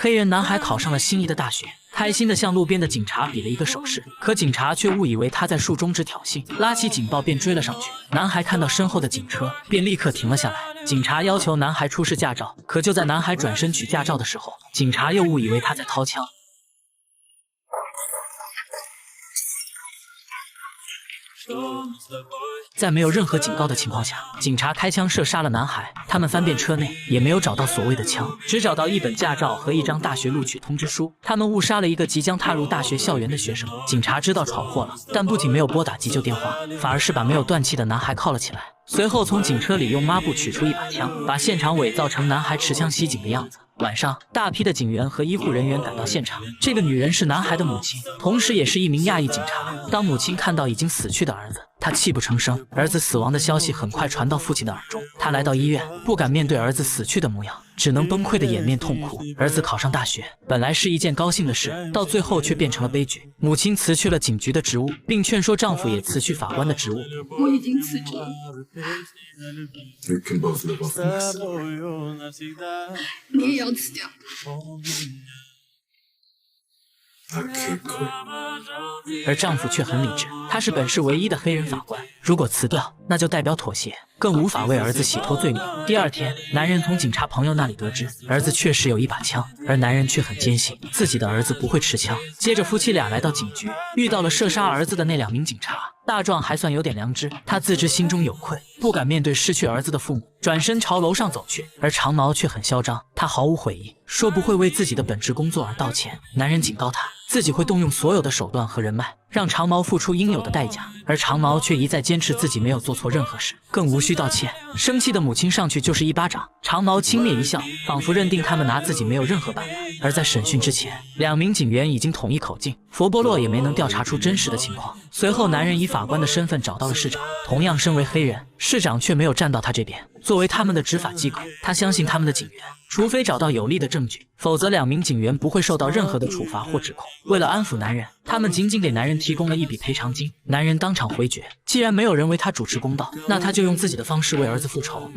黑人男孩考上了心仪的大学，开心地向路边的警察比了一个手势，可警察却误以为他在竖中指挑衅，拉起警报便追了上去。男孩看到身后的警车，便立刻停了下来。警察要求男孩出示驾照，可就在男孩转身取驾照的时候，警察又误以为他在掏枪。 在没有任何警告的情况下，警察开枪射杀了男孩。他们翻遍车内，也没有找到所谓的枪，只找到一本驾照和一张大学录取通知书。他们误杀了一个即将踏入大学校园的学生。警察知道闯祸了，但不仅没有拨打急救电话，反而是把没有断气的男孩铐了起来。随后从警车里用抹布取出一把枪，把现场伪造成男孩持枪袭警的样子。 晚上，大批的警员和医护人员赶到现场。这个女人是男孩的母亲，同时也是一名亚裔警察。当母亲看到已经死去的儿子，她泣不成声。儿子死亡的消息很快传到父亲的耳中，他来到医院，不敢面对儿子死去的模样，只能崩溃的掩面痛哭。儿子考上大学，本来是一件高兴的事，到最后却变成了悲剧。母亲辞去了警局的职务，并劝说丈夫也辞去法官的职务。我已经辞职了。 We can both live off this. 你也要辞掉。I can't quit. 而丈夫却很理智，他是本市唯一的黑人法官，如果辞掉，那就代表妥协，更无法为儿子洗脱罪名。第二天，男人从警察朋友那里得知，儿子确实有一把枪，而男人却很坚信自己的儿子不会持枪。接着，夫妻俩来到警局，遇到了射杀儿子的那2名警察。 大壮还算有点良知，他自知心中有愧，不敢面对失去儿子的父母，转身朝楼上走去。而长毛却很嚣张，他毫无悔意，说不会为自己的本职工作而道歉。男人警告他，自己会动用所有的手段和人脉，让长毛付出应有的代价。而长毛却一再坚持自己没有做错任何事，更无需道歉。生气的母亲上去就是一巴掌，长毛轻蔑一笑，仿佛认定他们拿自己没有任何办法。而在审讯之前，2名警员已经统一口径，佛波洛也没能调查出真实的情况。随后，男人以法官的身份找到了市长，同样身为黑人，市长却没有站到他这边。作为他们的执法机构，他相信他们的警员，除非找到有力的证据，否则2名警员不会受到任何的处罚或指控。为了安抚男人，他们仅仅给男人提供了一笔赔偿金。男人当场回绝，既然没有人为他主持公道，那他就用自己的方式为儿子复仇。